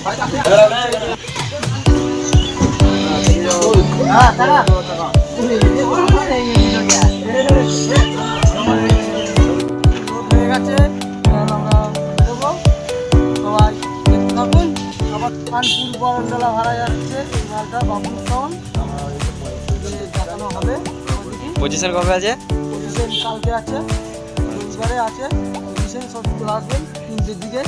কানপুর বরণডলা ভাড়া যাচ্ছে এই মালটা বাবুল টাউন দেখানো হবে। পজিশন কবে আছে? পজিশন কালকে আছে, রবিবারে আছে পজিশন, সব চলে আসবেন 3টের দিকে।